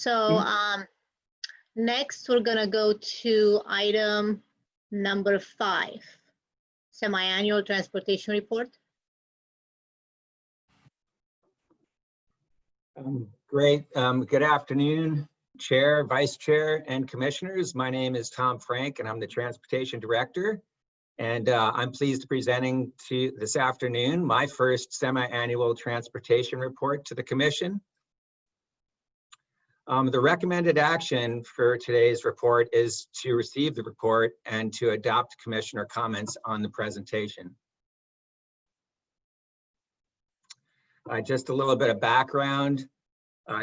So next we're gonna go to item number 5, semi-annual transportation report. Great. Good afternoon, Chair, Vice Chair, and Commissioners. My name is Tom Frank, and I'm the Transportation Director. And I'm pleased to presenting to this afternoon my first semi-annual transportation report to the Commission. The recommended action for today's report is to receive the report and to adopt Commissioner comments on the presentation. Just a little bit of background.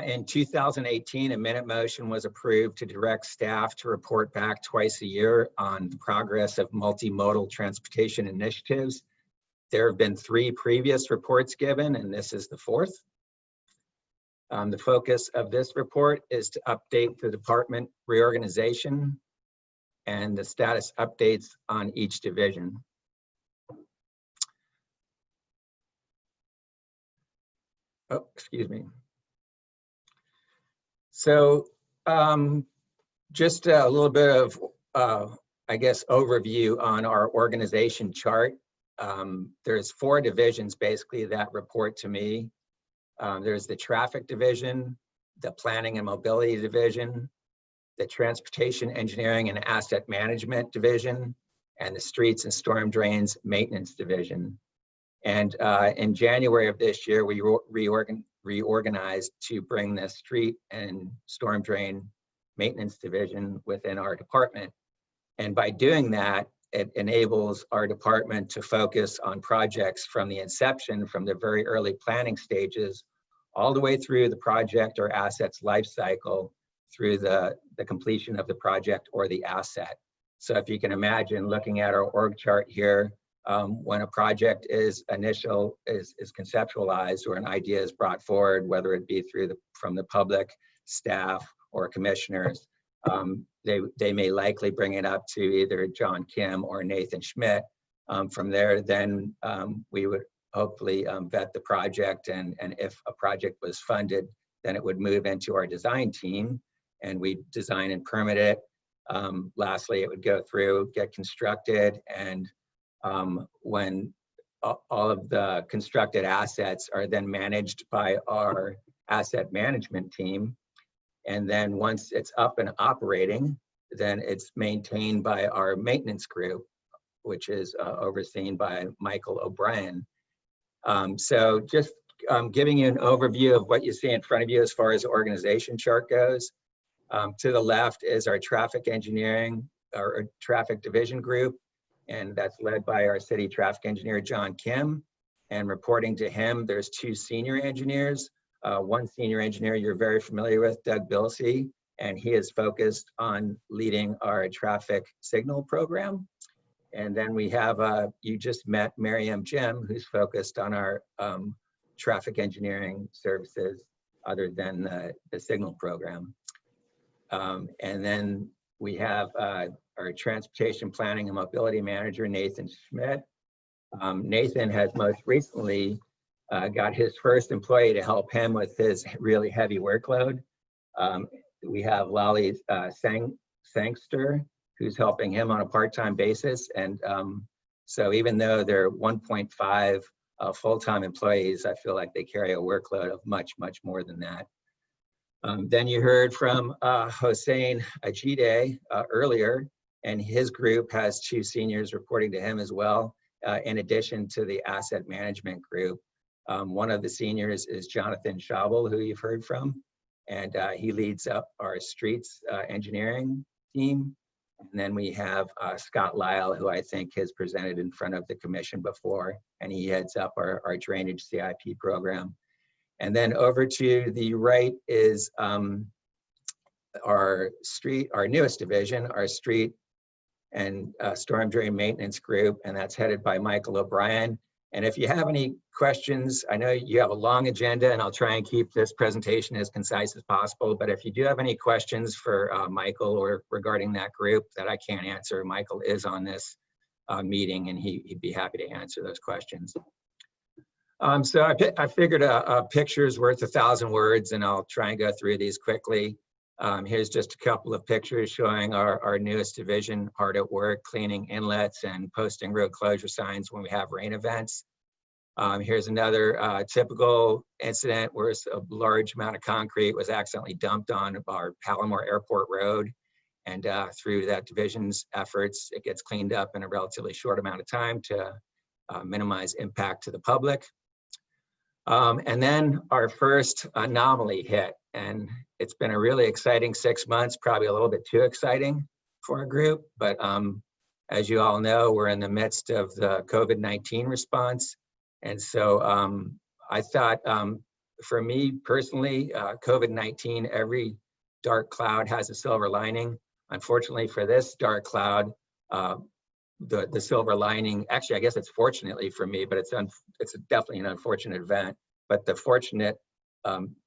In 2018, a minute motion was approved to direct staff to report back twice a year on the progress of multimodal transportation initiatives. There have been 3 previous reports given, and this is the 4th. The focus of this report is to update the department reorganization and the status updates on each division. Oh, excuse me. So just a little bit of, I guess, overview on our organization chart. There's 4 divisions basically that report to me. There's the traffic division, the planning and mobility division, the transportation engineering and asset management division, and the streets and storm drains maintenance division. And in January of this year, we reorganized to bring the street and storm drain maintenance division within our department. And by doing that, it enables our department to focus on projects from the inception, from the very early planning stages, all the way through the project or asset's life cycle, through the completion of the project or the asset. So if you can imagine looking at our org chart here, when a project is conceptualized or an idea is brought forward, whether it be from the public, staff, or commissioners, they may likely bring it up to either John Kim or Nathan Schmidt. From there, then we would hopefully vet the project, and if a project was funded, then it would move into our design team, and we design and permit it. Lastly, it would go through, get constructed, and when all of the constructed assets are then managed by our asset management team. And then once it's up and operating, then it's maintained by our maintenance group, which is overseen by Michael O'Brien. So just giving you an overview of what you see in front of you as far as the organization chart goes. To the left is our traffic engineering, or traffic division group, and that's led by our city traffic engineer, John Kim. And reporting to him, there's 2 senior engineers. One senior engineer you're very familiar with, Doug Bilsey, and he is focused on leading our traffic signal program. And then we have, you just met Miriam Jim, who's focused on our traffic engineering services other than the signal program. And then we have our transportation planning and mobility manager, Nathan Schmidt. Nathan has most recently got his first employee to help him with his really heavy workload. We have Lali Sangster, who's helping him on a part-time basis. And so even though they're 1.5 full-time employees, I feel like they carry a workload of much, much more than that. Then you heard from Hossein Ajide earlier, and his group has 2 seniors reporting to him as well, in addition to the asset management group. One of the seniors is Jonathan Schabel, who you've heard from, and he leads up our streets engineering team. And then we have Scott Lyle, who I think has presented in front of the commission before, and he heads up our drainage CIP program. And then over to the right is our newest division, our street and storm drain maintenance group, and that's headed by Michael O'Brien. And if you have any questions, I know you have a long agenda, and I'll try and keep this presentation as concise as possible, but if you do have any questions for Michael or regarding that group that I can't answer, Michael is on this meeting, and he'd be happy to answer those questions. So I figured a picture's worth 1,000 words, and I'll try and go through these quickly. Here's just a couple of pictures showing our newest division hard at work, cleaning inlets and posting road closure signs when we have rain events. Here's another typical incident where a large amount of concrete was accidentally dumped on our Palomar Airport Road. And through that division's efforts, it gets cleaned up in a relatively short amount of time to minimize impact to the public. And then our first anomaly hit, and it's been a really exciting 6 months, probably a little bit too exciting for our group. But as you all know, we're in the midst of the COVID-19 response. And so I thought, for me personally, COVID-19, every dark cloud has a silver lining. Unfortunately for this dark cloud, the silver lining, actually, I guess it's fortunately for me, but it's definitely an unfortunate event. But the fortunate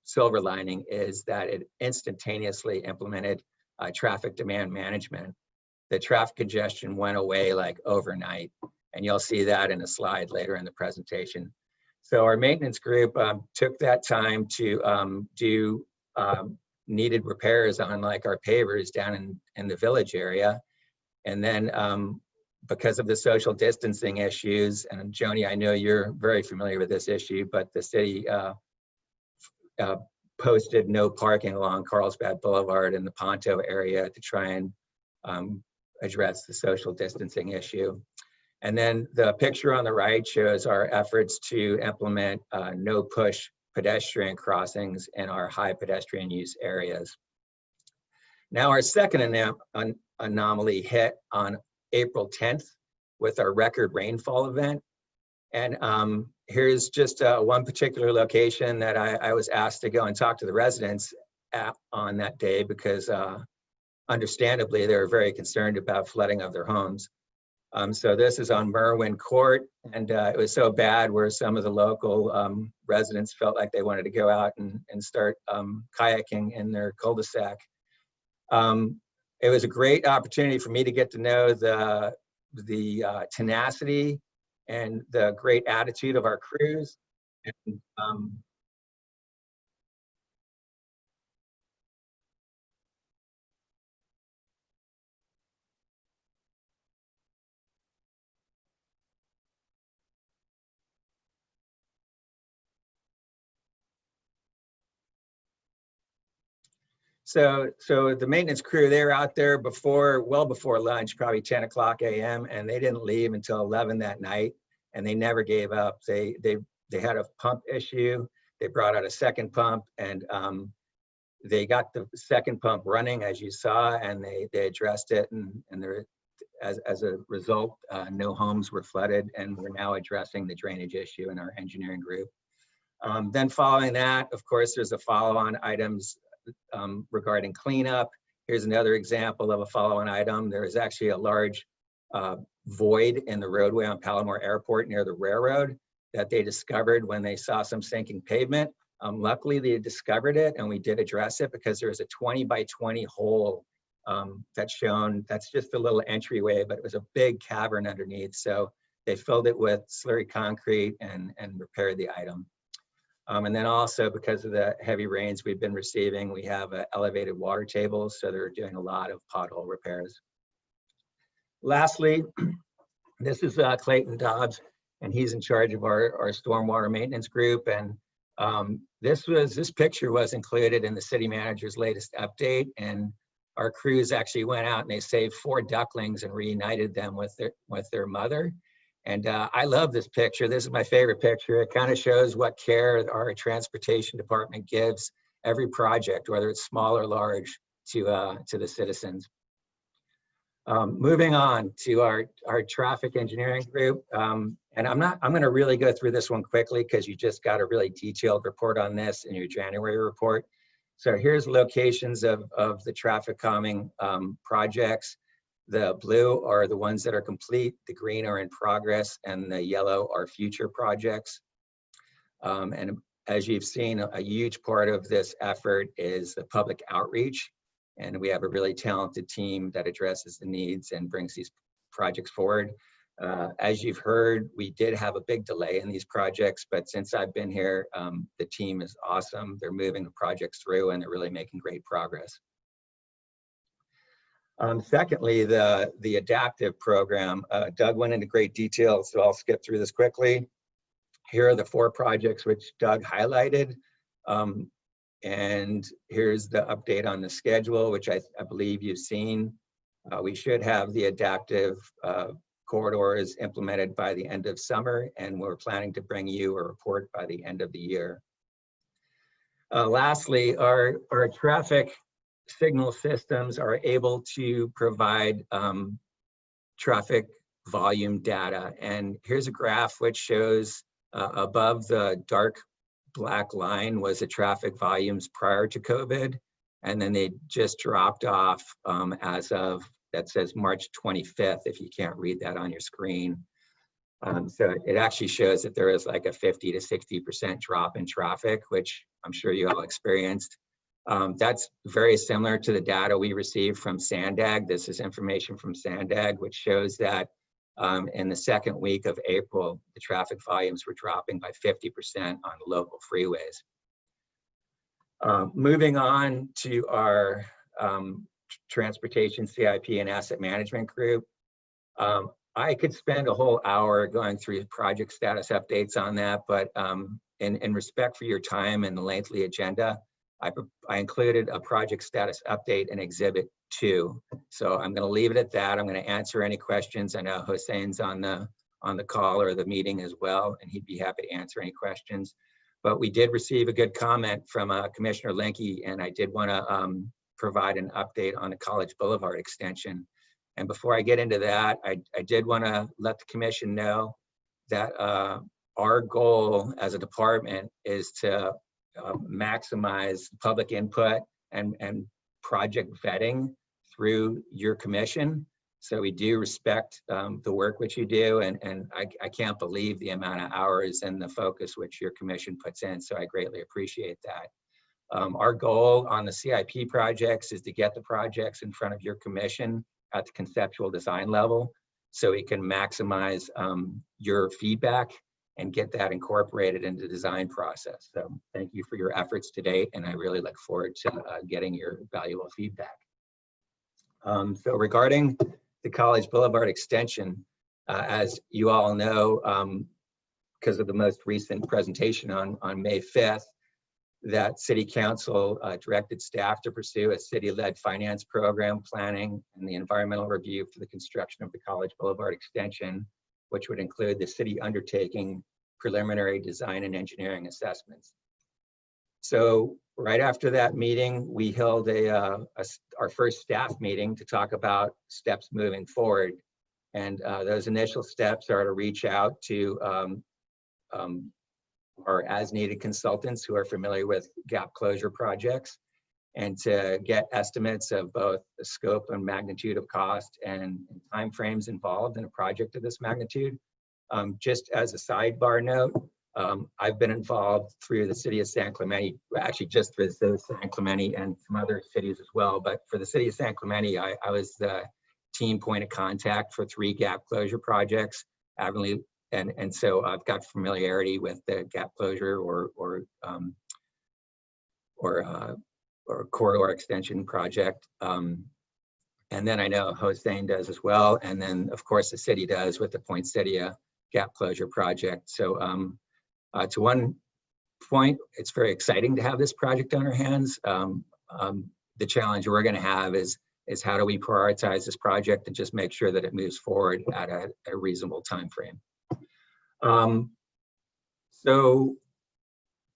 silver lining is that it instantaneously implemented traffic demand management. The traffic congestion went away like overnight. And you'll see that in a slide later in the presentation. So our maintenance group took that time to do needed repairs on like our pavers down in the village area. And then because of the social distancing issues, and Joni, I know you're very familiar with this issue, but the city posted no parking along Carlsbad Boulevard in the Ponto area to try and address the social distancing issue. And then the picture on the right shows our efforts to implement no push pedestrian crossings in our high pedestrian use areas. Now our second anomaly hit on April 10th with our record rainfall event. And here's just one particular location that I was asked to go and talk to the residents on that day because understandably, they were very concerned about flooding of their homes. So this is on Merwin Court, and it was so bad where some of the local residents felt like they wanted to go out and start kayaking in their cul-de-sac. It was a great opportunity for me to get to know the tenacity and the great attitude of our crews. And, So the maintenance crew, they were out there well before lunch, probably 10 o'clock a.m., and they didn't leave until 11 that night, and they never gave up. They had a pump issue. They brought out a second pump, and they got the second pump running, as you saw, and they addressed it, and there, as a result, no homes were flooded, and we're now addressing the drainage issue in our engineering group. Then following that, of course, there's a follow-on items regarding cleanup. Here's another example of a follow-on item. There is actually a large void in the roadway on Palomar Airport near the railroad that they discovered when they saw some sinking pavement. Luckily, they discovered it, and we did address it because there's a 20 by 20 hole that's shown. That's just a little entryway, but it was a big cavern underneath. So they filled it with slurry concrete and repaired the item. And then also because of the heavy rains we've been receiving, we have elevated water tables, so they're doing a lot of pothole repairs. Lastly, this is Clayton Dobbs, and he's in charge of our stormwater maintenance group. And this picture was included in the city manager's latest update, and our crews actually went out and they saved 4 ducklings and reunited them with their mother. And I love this picture. This is my favorite picture. It kind of shows what care our transportation department gives every project, whether it's small or large, to the citizens. Moving on to our traffic engineering group. And I'm going to really go through this one quickly because you just got a really detailed report on this in your January report. So here's locations of the traffic calming projects. The blue are the ones that are complete, the green are in progress, and the yellow are future projects. And as you've seen, a huge part of this effort is the public outreach. And we have a really talented team that addresses the needs and brings these projects forward. As you've heard, we did have a big delay in these projects, but since I've been here, the team is awesome. They're moving the projects through and they're really making great progress. Secondly, the adaptive program. Doug went into great detail, so I'll skip through this quickly. Here are the 4 projects which Doug highlighted. And here's the update on the schedule, which I believe you've seen. We should have the adaptive corridors implemented by the end of summer, and we're planning to bring you a report by the end of the year. Lastly, our traffic signal systems are able to provide traffic volume data. And here's a graph which shows above the dark black line was the traffic volumes prior to COVID. And then they just dropped off as of, that says March 25th, if you can't read that on your screen. So it actually shows that there is like a 50 to 60% drop in traffic, which I'm sure you all experienced. That's very similar to the data we received from Sandag. This is information from Sandag, which shows that in the second week of April, the traffic volumes were dropping by 50% on the local freeways. Moving on to our transportation CIP and asset management group. I could spend a whole hour going through project status updates on that, but in respect for your time and the lengthy agenda, I included a project status update in Exhibit 2. So I'm going to leave it at that. I'm going to answer any questions. I know Hosein's on the call or the meeting as well, and he'd be happy to answer any questions. But we did receive a good comment from Commissioner Linke, and I did want to provide an update on the College Boulevard extension. And before I get into that, I did want to let the commission know that our goal as a department is to maximize public input and project vetting through your commission. So we do respect the work which you do, and I can't believe the amount of hours and the focus which your commission puts in, so I greatly appreciate that. Our goal on the CIP projects is to get the projects in front of your commission at the conceptual design level, so we can maximize your feedback and get that incorporated into the design process. So thank you for your efforts to date, and I really look forward to getting your valuable feedback. So regarding the College Boulevard extension, as you all know, because of the most recent presentation on May 5th, that City Council directed staff to pursue a city-led finance program planning and the environmental review for the construction of the College Boulevard extension, which would include the city undertaking preliminary design and engineering assessments. So right after that meeting, we held our first staff meeting to talk about steps moving forward. And those initial steps are to reach out to our as-needed consultants who are familiar with gap closure projects, and to get estimates of both the scope and magnitude of cost and timeframes involved in a project of this magnitude. Just as a sidebar note, I've been involved through the city of San Clemente, actually just for the city of San Clemente and some other cities as well, but for the city of San Clemente, I was the team point of contact for 3 gap closure projects, and so I've got familiarity with the gap closure or corridor extension project. And then I know Hosein does as well. And then of course the city does with the Poinsettia gap closure project. So to one point, it's very exciting to have this project on our hands. The challenge we're going to have is how do we prioritize this project and just make sure that it moves forward at a reasonable time frame. So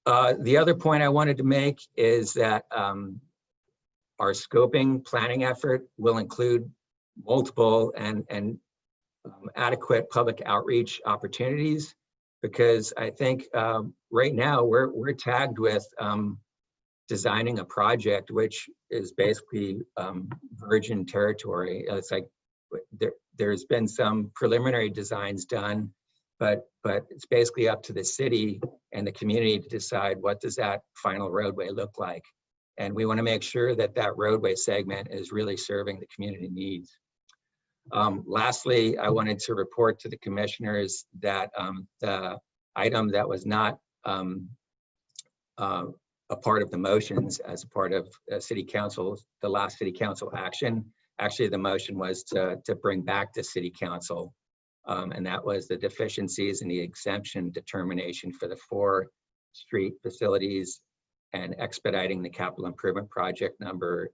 the other point I wanted to make is that our scoping planning effort will include multiple and adequate public outreach opportunities, because I think right now we're tagged with designing a project which is basically virgin territory. It's like there's been some preliminary designs done, but it's basically up to the city and the community to decide what does that final roadway look like. And we want to make sure that that roadway segment is really serving the community needs. Lastly, I wanted to report to the commissioners that the item that was not a part of the motions as a part of city council, the last city council action, Actually, the motion was to bring back to City Council, and that was the deficiencies in the exemption determination for the 4 street facilities and expediting the capital improvement project number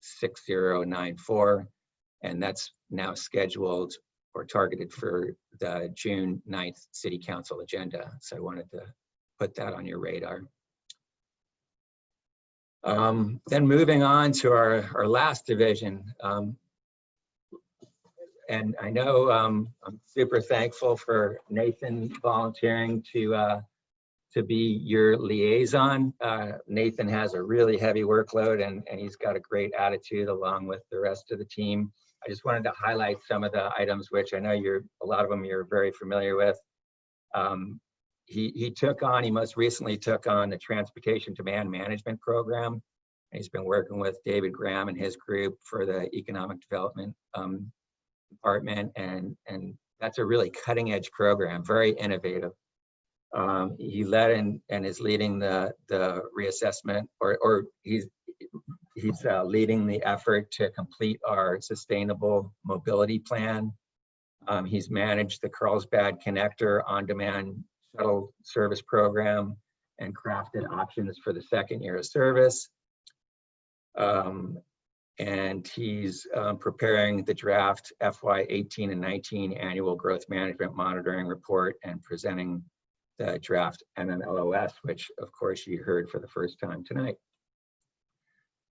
6094. And that's now scheduled or targeted for the June 9th City Council agenda. So I wanted to put that on your radar. Then moving on to our last division. And I know I'm super thankful for Nathan volunteering to be your liaison. Nathan has a really heavy workload and he's got a great attitude along with the rest of the team. I just wanted to highlight some of the items which I know a lot of them you're very familiar with. He most recently took on the Transportation Demand Management Program. He's been working with David Graham and his group for the Economic Development Department, and that's a really cutting edge program, very innovative. He led and is leading the reassessment, or he's leading the effort to complete our sustainable mobility plan. He's managed the Carlsbad Connector on-demand shuttle service program and crafted options for the 2nd year of service. And he's preparing the draft FY 18 and 19 annual growth management monitoring report and presenting the draft MMLOS, which of course you heard for the first time tonight.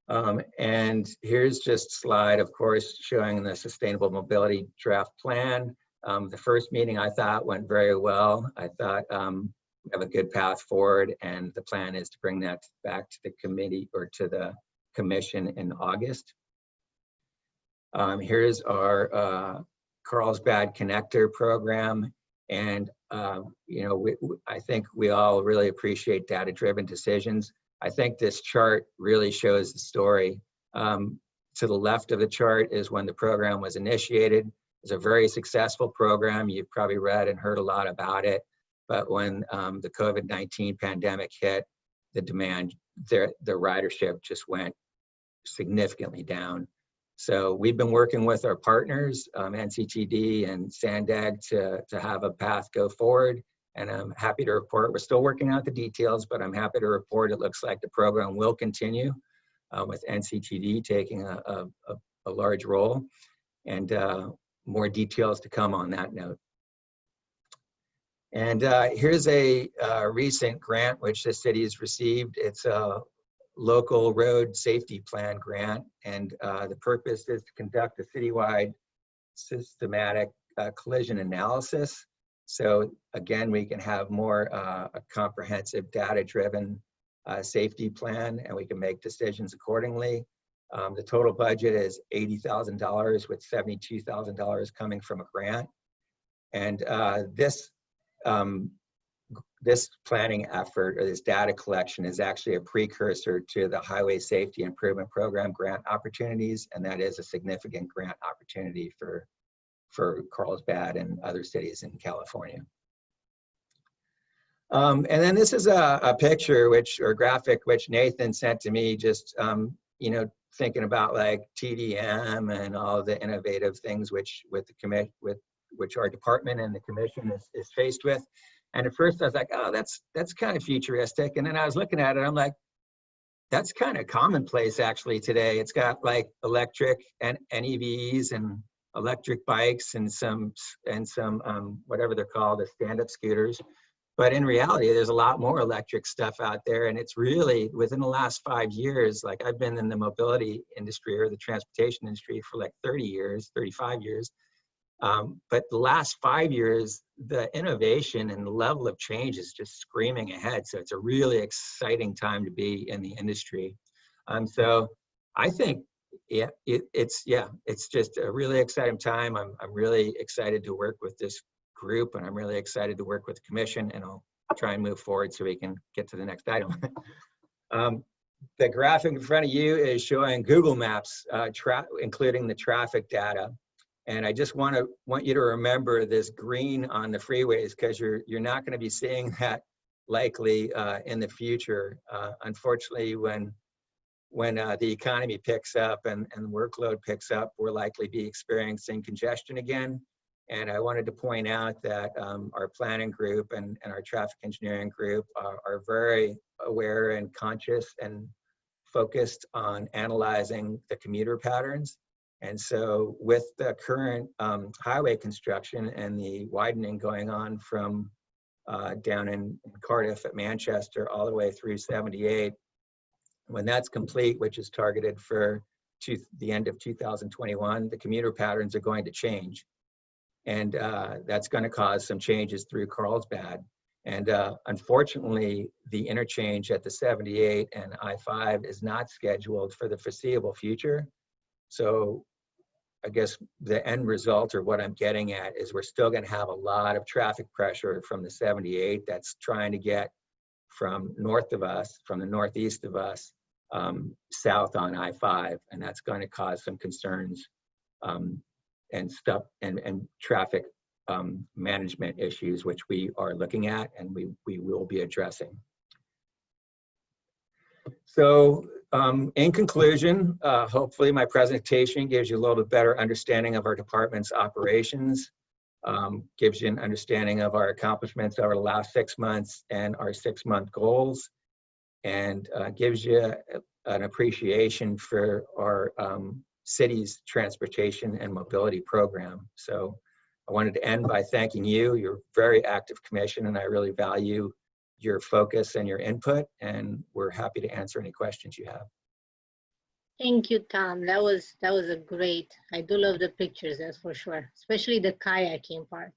And here's just a slide, of course, showing the sustainable mobility draft plan. The first meeting I thought went very well. I thought we have a good path forward, and the plan is to bring that back to the committee or to the commission in August. Here's our Carlsbad Connector program. And I think we all really appreciate data-driven decisions. I think this chart really shows the story. To the left of the chart is when the program was initiated. It's a very successful program. You've probably read and heard a lot about it. But when the COVID-19 pandemic hit, the demand, the ridership just went significantly down. So we've been working with our partners, NCTD and SANDAG, to have a path go forward. And I'm happy to report, we're still working out the details, but I'm happy to report it looks like the program will continue with NCTD taking a large role, and more details to come on that note. And here's a recent grant which the city has received. It's a local road safety plan grant, and the purpose is to conduct a citywide systematic collision analysis. So again, we can have more a comprehensive data-driven safety plan, and we can make decisions accordingly. The total budget is $80,000 with $72,000 coming from a grant. And this planning effort, or this data collection, is actually a precursor to the Highway Safety Improvement Program grant opportunities, and that is a significant grant opportunity for Carlsbad and other cities in California. And then this is a picture or graphic which Nathan sent to me, just thinking about like TDM and all the innovative things which our department and the commission is faced with. And at first I was like, oh, that's kind of futuristic. And then I was looking at it, I'm like, that's kind of commonplace actually today. It's got like electric and EVs and electric bikes and some whatever they're called, the stand-up scooters. But in reality, there's a lot more electric stuff out there. And it's really within the last 5 years, like I've been in the mobility industry or the transportation industry for like 30 years, 35 years. But the last 5 years, the innovation and the level of change is just screaming ahead. So it's a really exciting time to be in the industry. So I think, yeah, it's just a really exciting time. I'm really excited to work with this group, and I'm really excited to work with the commission, and I'll try and move forward so we can get to the next item. The graphic in front of you is showing Google Maps, including the traffic data. And I just want you to remember this green on the freeways, because you're not going to be seeing that likely in the future. Unfortunately, when when the economy picks up and the workload picks up, we'll likely be experiencing congestion again. And I wanted to point out that our planning group and our traffic engineering group are very aware and conscious and focused on analyzing the commuter patterns. And so with the current highway construction and the widening going on from down in Cardiff at Manchester all the way through 78, when that's complete, which is targeted for the end of 2021, the commuter patterns are going to change. And that's going to cause some changes through Carlsbad. And unfortunately, the interchange at the 78 and I-5 is not scheduled for the foreseeable future. So I guess the end result, or what I'm getting at, is we're still going to have a lot of traffic pressure from the 78 that's trying to get from north of us, from the northeast of us, south on I-5, and that's going to cause some concerns and stuff and traffic management issues, which we are looking at and we will be addressing. So in conclusion, hopefully my presentation gives you a little bit better understanding of our department's operations, gives you an understanding of our accomplishments over the last 6 months and our 6-month goals, and gives you an appreciation for our city's transportation and mobility program. So I wanted to end by thanking you. You're a very active commission, and I really value your focus and your input, and we're happy to answer any questions you have. Thank you, Tom. That was a great. I do love the pictures, that's for sure, especially the kayaking part.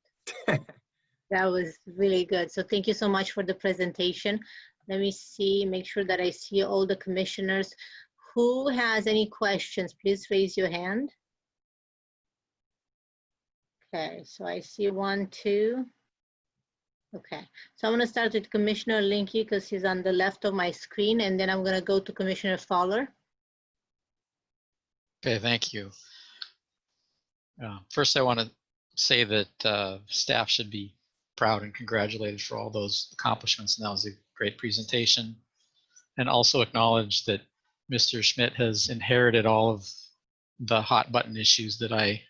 That was really good. So thank you so much for the presentation. Let me see, make sure that I see all the commissioners. Who has any questions? Please raise your hand. Okay, so I see 1, 2. Okay, so I'm going to start with Commissioner Linke because he's on the left of my screen, and then I'm going to go to Commissioner Fowler. Okay, thank you. First, I want to say that staff should be proud and congratulated for all those accomplishments, and that was a great presentation. And also acknowledge that Mr. Schmidt has inherited all of the hot button issues that I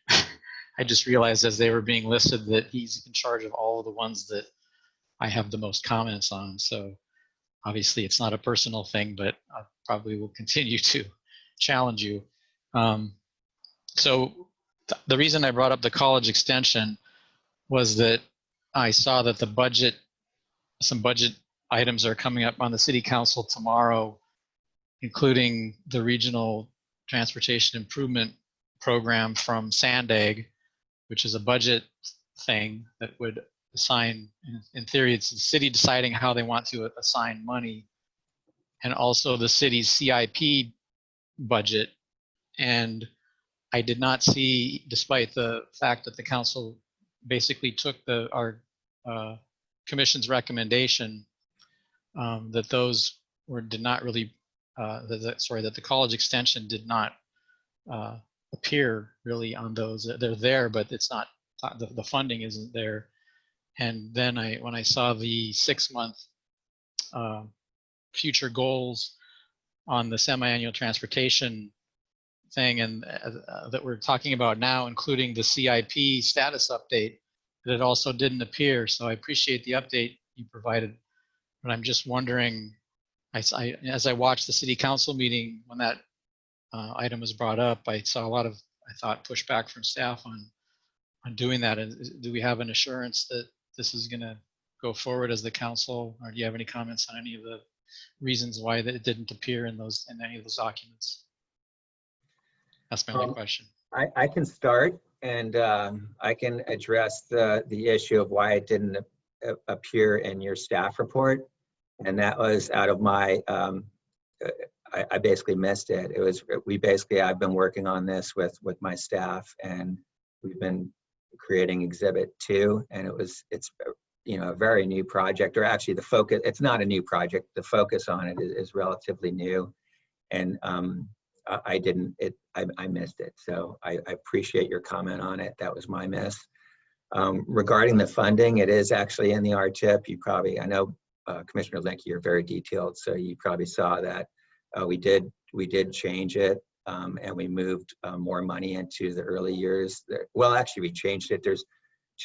just realized as they were being listed that he's in charge of all of the ones that I have the most comments on. So obviously it's not a personal thing, but I probably will continue to challenge you. So the reason I brought up the college extension was that I saw that the budget, some budget items are coming up on the city council tomorrow, including the regional transportation improvement program from Sandag, which is a budget thing that would assign, in theory, it's the city deciding how they want to assign money, and also the city's CIP budget. And I did not see, despite the fact that the council basically took our commission's recommendation, that those did not really, that the college extension did not appear really on those. They're there, but it's not, the funding isn't there. And then when I saw the 6-month future goals on the semi-annual transportation thing, and that we're talking about now, including the CIP status update, that it also didn't appear. So I appreciate the update you provided, but I'm just wondering, as I watched the city council meeting when that item was brought up, I saw a lot of, I thought, pushback from staff on doing that. And do we have an assurance that this is going to go forward as the council, or do you have any comments on any of the reasons why that it didn't appear in any of those documents? That's my only question. I can start, and I can address the issue of why it didn't appear in your staff report. And that was out of my, I basically missed it. It was, I've been working on this with my staff, and we've been creating Exhibit 2, and it's a very new project, or actually the focus, it's not a new project. The focus on it is relatively new. And I missed it. So I appreciate your comment on it. That was my miss. Regarding the funding, it is actually in the RTIP. You probably, I know Commissioner Linke, you're very detailed, so you probably saw that we did we did change it, and we moved more money into the early years. Well, actually, we changed it. There's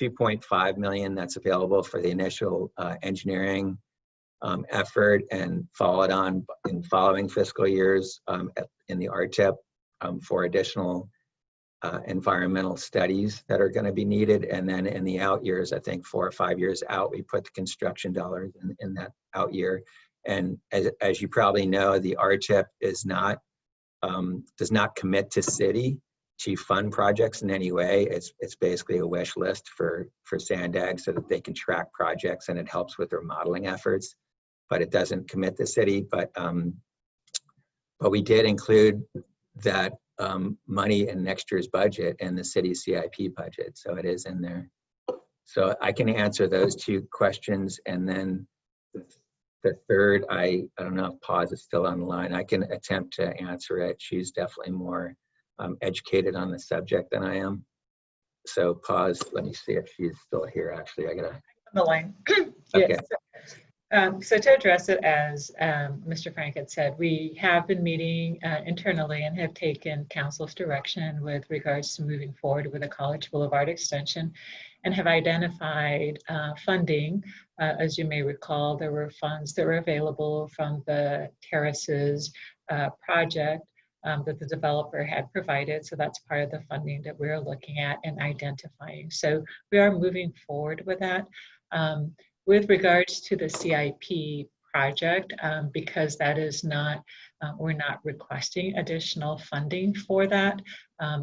2.5 million that's available for the initial engineering effort, and followed on in following fiscal years in the RTIP for additional environmental studies that are going to be needed. And then in the out years, I think 4 or 5 years out, we put the construction dollars in that out year. And as you probably know, the RTIP is not does not commit to city to fund projects in any way. It's basically a wish list for Sandag so that they can track projects, and it helps with their modeling efforts, but it doesn't commit the city. But we did include that money in next year's budget and the city CIP budget, so it is in there. So I can answer those 2 questions, and then the third, I don't know if Paz is still on the line. I can attempt to answer it. She's definitely more educated on the subject than I am. So Paz, let me see if she's still here. Actually, I gotta. On the line. Okay. Yes. So to address it, as Mr. Frank had said, we have been meeting internally and have taken council's direction with regards to moving forward with the College Boulevard extension, and have identified funding. As you may recall, there were funds that were available from the terraces project that the developer had provided. So that's part of the funding that we're looking at and identifying. So we are moving forward with that. With regards to the CIP project, because that is not, we're not requesting additional funding for that.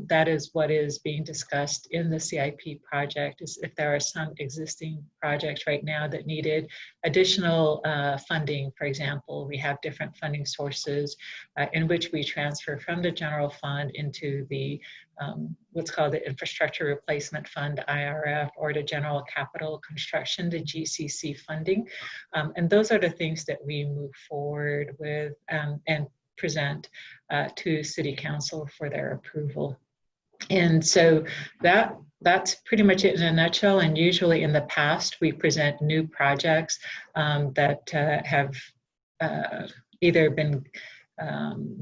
That is what is being discussed in the CIP project, is if there are some existing projects right now that needed additional funding. For example, we have different funding sources in which we transfer from the general fund into the what's called the Infrastructure Replacement Fund, IRF, or the General Capital Construction, the GCC funding. And those are the things that we move forward with and present to City Council for their approval. And so that's pretty much it in a nutshell. And usually in the past, we present new projects that have either been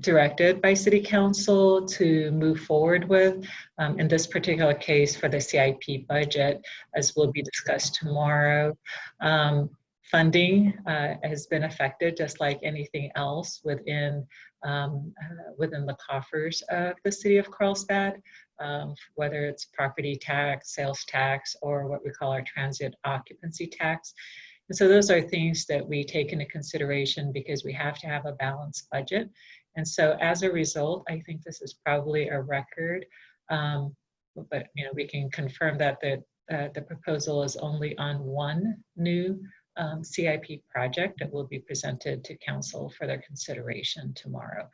directed by City Council to move forward with. In this particular case for the CIP budget, as will be discussed tomorrow, funding has been affected just like anything else within the coffers of the city of Carlsbad, whether it's property tax, sales tax, or what we call our transient occupancy tax. And so those are things that we take into consideration because we have to have a balanced budget. And so as a result, I think this is probably a record, but we can confirm that the proposal is only on one new CIP project that will be presented to council for their consideration tomorrow.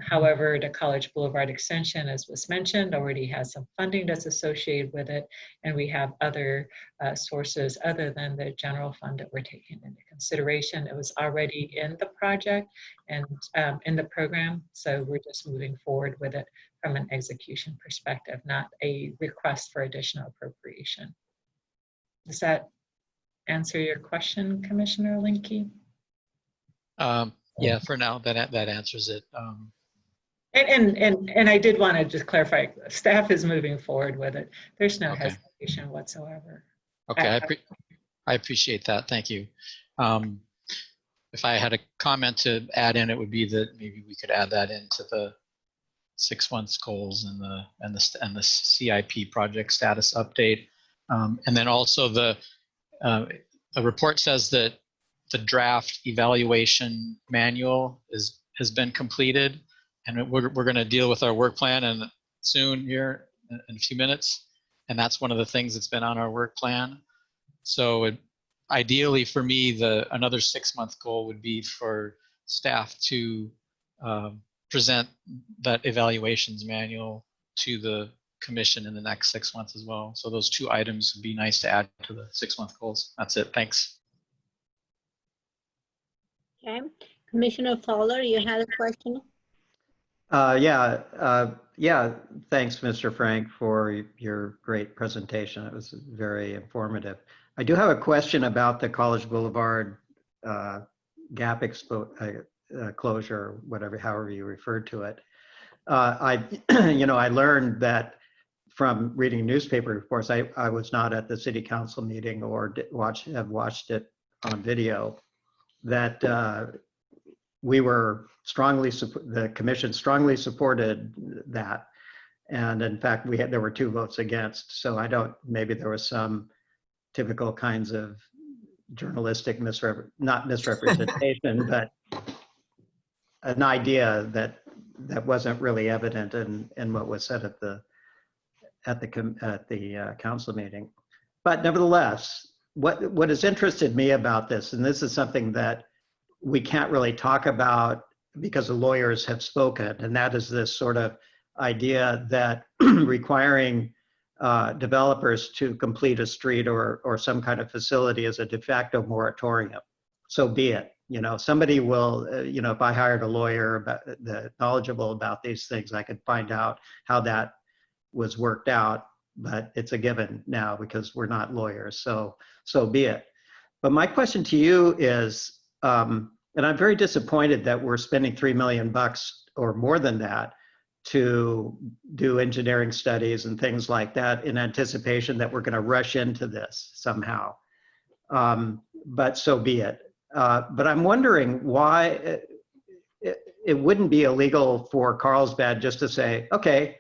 However, the College Boulevard extension, as was mentioned, already has some funding that's associated with it, and we have other sources other than the general fund that we're taking into consideration. It was already in the project and in the program, so we're just moving forward with it from an execution perspective, not a request for additional appropriation. Does that answer your question, Commissioner Linke? Yeah, for now, that answers it. And I did want to just clarify, staff is moving forward with it. There's no hesitation whatsoever. Okay, I appreciate that. Thank you. If I had a comment to add in, it would be that maybe we could add that into the 6 months goals and the CIP project status update, and then also the report says that the draft evaluation manual has been completed, and we're going to deal with our work plan and soon here in a few minutes, and that's one of the things that's been on our work plan. So ideally for me, another 6 month goal would be for staff to present that evaluations manual to the commission in the next 6 months as well. So those 2 items would be nice to add to the 6 month goals. That's it. Thanks. Okay. Commissioner Fowler, you had a question? Yeah, thanks, Mr. Frank, for your great presentation. It was very informative. I do have a question about the College Boulevard gap closure, whatever, however you referred to it. I, I learned that from reading newspaper reports. I was not at the city council meeting or have watched it on video, that we were the commission strongly supported that. And in fact, there were 2 votes against. So maybe there was some typical kinds of journalistic not misrepresentation, but an idea that wasn't really evident in what was said at the council meeting. But nevertheless, what has interested me about this, and this is something that we can't really talk about because the lawyers have spoken, and that is this sort of idea that requiring developers to complete a street or some kind of facility is a de facto moratorium. So be it. Somebody will, if I hired a lawyer knowledgeable about these things, I could find out how that was worked out, but it's a given now because we're not lawyers, so be it. But my question to you is, and I'm very disappointed that we're spending $3 million or more than that to do engineering studies and things like that in anticipation that we're going to rush into this somehow. But so be it. But I'm wondering why it wouldn't be illegal for Carlsbad just to say, okay,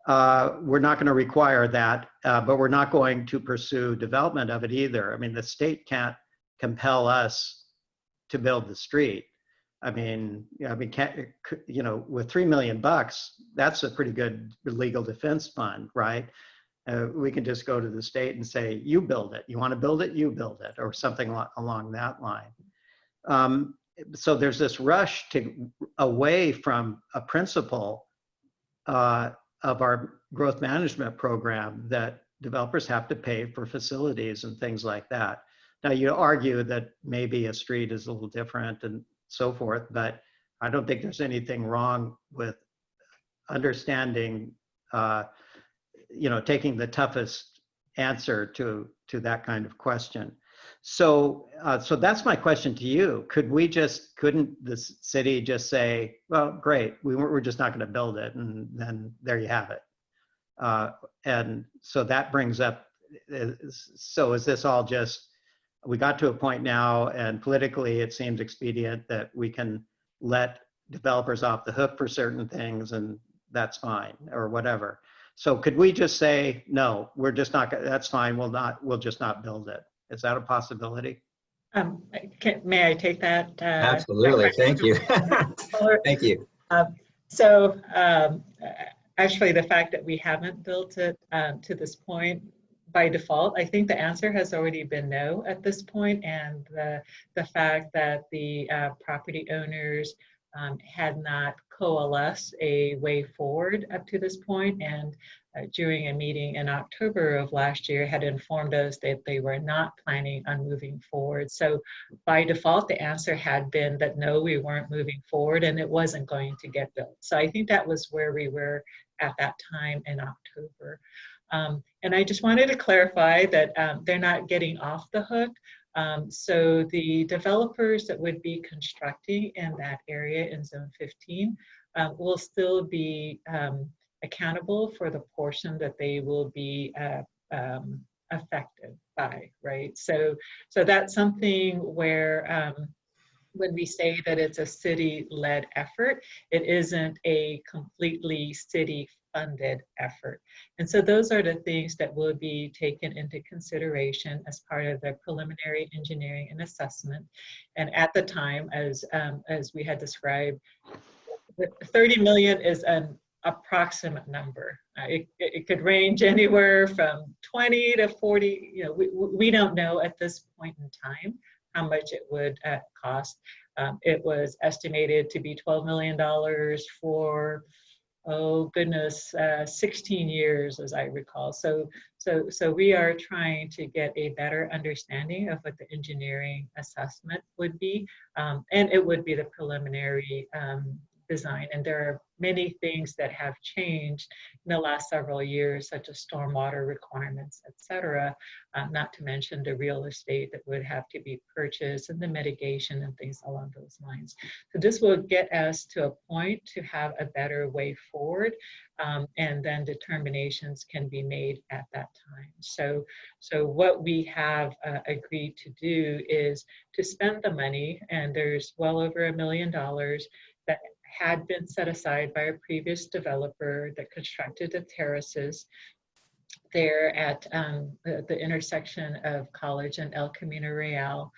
we're not going to require that, but we're not going to pursue development of it either. I mean, the state can't compel us to build the street. With $3 million, that's a pretty good legal defense fund, right? We can just go to the state and say, you build it. You want to build it, you build it, or something along that line. So there's this rush away from a principle of our growth management program that developers have to pay for facilities and things like that. Now, you argue that maybe a street is a little different and so forth, but I don't think there's anything wrong with understanding, taking the toughest answer to that kind of question. So that's my question to you. Couldn't the city just say, well, great, we're just not going to build it, and then there you have it. And so that brings up, so is this all just, we got to a point now and politically it seems expedient that we can let developers off the hook for certain things and that's fine or whatever. So could we just say, no, we're just not, that's fine, we'll just not build it. Is that a possibility? May I take that? Absolutely, thank you. Thank you. Actually, the fact that we haven't built it to this point, by default, I think the answer has already been no at this point, and the fact that the property owners had not coalesced a way forward up to this point, and during a meeting in October of last year had informed us that they were not planning on moving forward. So by default, the answer had been that no, we weren't moving forward and it wasn't going to get built. So I think that was where we were at that time in October. And I just wanted to clarify that they're not getting off the hook. So the developers that would be constructing in that area in Zone 15 will still be accountable for the portion that they will be affected by, right? So that's something where when we say that it's a city-led effort, it isn't a completely city-funded effort. And so those are the things that will be taken into consideration as part of the preliminary engineering and assessment. And at the time, as we had described, the 30 million is an approximate number. It could range anywhere from 20 to 40. We don't know at this point in time how much it would cost. It was estimated to be $12 million for, oh goodness, 16 years, as I recall. So we are trying to get a better understanding of what the engineering assessment would be, and it would be the preliminary design. And there are many things that have changed in the last several years, such as stormwater requirements, et cetera, not to mention the real estate that would have to be purchased and the mitigation and things along those lines. So this will get us to a point to have a better way forward, and then determinations can be made at that time. So what we have agreed to do is to spend the money, and there's well over $1 million that had been set aside by a previous developer that constructed the terraces there at the intersection of College and El Camino Real,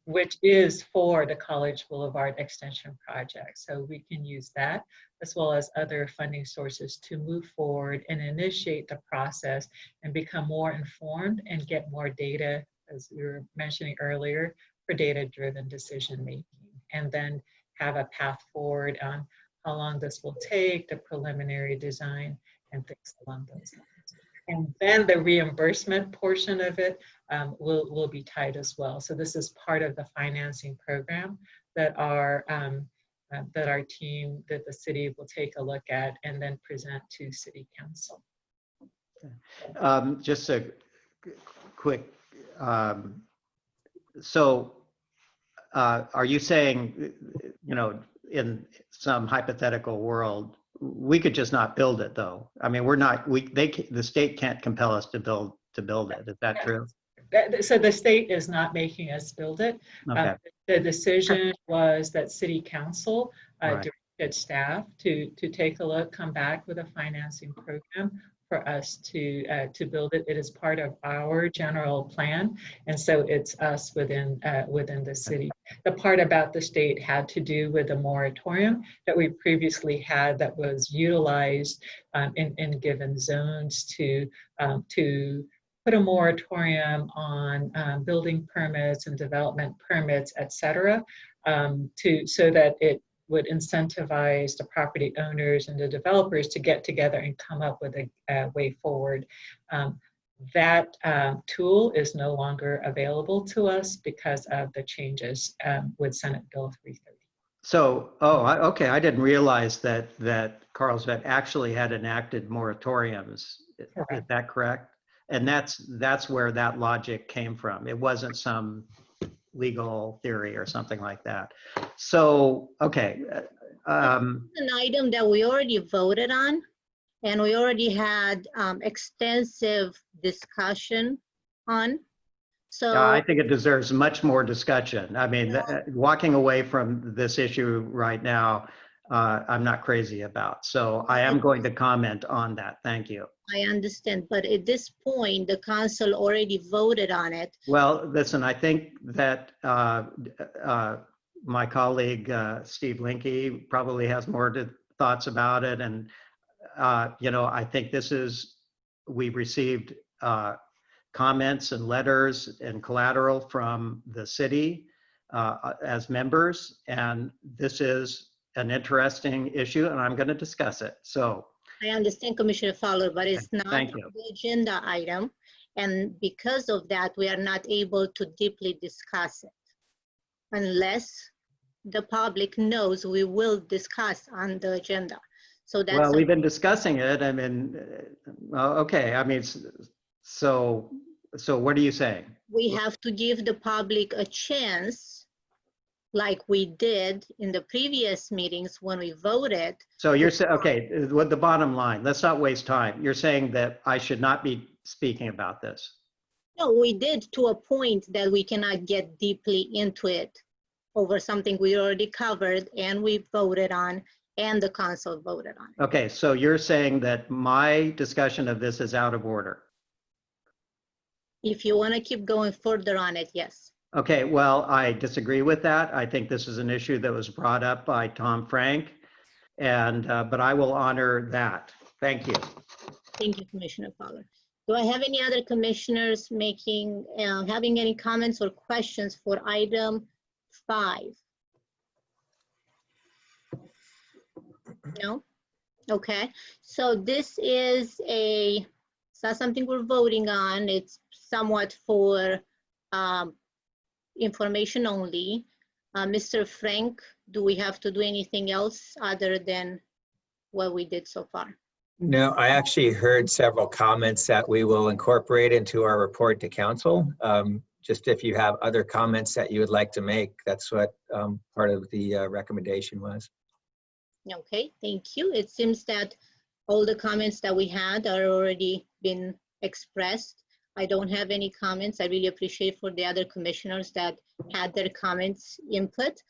which is for the College Boulevard Extension project. So we can use that as well as other funding sources to move forward and initiate the process and become more informed and get more data, as we were mentioning earlier, for data-driven decision making. And then have a path forward on how long this will take, the preliminary design, and things along those lines. And then the reimbursement portion of it will be tied as well. So this is part of the financing program that our team, that the city will take a look at and then present to City Council. Just a quick, so are you saying, you know, in some hypothetical world, we could just not build it though? I mean, the state can't compel us to build it. Is that true? So the state is not making us build it. Okay. The decision was that City Council Right. directed staff to take a look, come back with a financing program for us to build it. It is part of our general plan, and so it's us within the city. The part about the state had to do with the moratorium that we previously had that was utilized in given zones to put a moratorium on building permits and development permits, et cetera, so that it would incentivize the property owners and the developers to get together and come up with a way forward. That tool is no longer available to us because of the changes with Senate Bill 330. So, okay, I didn't realize that Carlsbad actually had enacted moratoriums. Correct. Is that correct? And that's where that logic came from. It wasn't some legal theory or something like that. So, okay. An item that we already voted on, and we already had extensive discussion on. So Yeah, I think it deserves much more discussion. I mean, walking away from this issue right now, I'm not crazy about. So I am going to comment on that. Thank you. I understand, but at this point, the council already voted on it. Well, listen, I think that my colleague, Steve Linke, probably has more thoughts about it. And, you know, I think we received comments and letters and collateral from the city as members. And this is an interesting issue, and I'm going to discuss it. So I understand, Commissioner Fowler, but it's not Thank you. the agenda item. And because of that, we are not able to deeply discuss it unless the public knows we will discuss on the agenda. So that's well, we've been discussing it. I mean, okay. I mean, so what are you saying? we have to give the public a chance, like we did in the previous meetings when we voted. So you're saying, okay, with the bottom line, let's not waste time. You're saying that I should not be speaking about this. No, we did to a point that we cannot get deeply into it over something we already covered and we voted on and the council voted on. Okay, so you're saying that my discussion of this is out of order. If you want to keep going further on it, yes. Okay, well, I disagree with that. I think this is an issue that was brought up by Tom Frank, and but I will honor that. Thank you. Thank you, Commissioner Fowler. Do I have any other commissioners having any comments or questions for item 5? No? Okay, so this is it's not something we're voting on. It's somewhat for information only. Mr. Frank do we have to do anything else other than what we did so far? No, I actually heard several comments that we will incorporate into our report to council. Just if you have other comments that you would like to make, that's what part of the recommendation was. Okay, thank you. It seems that all the comments that we had are already been expressed. I don't have any comments. I really appreciate for the other commissioners that had their comments input.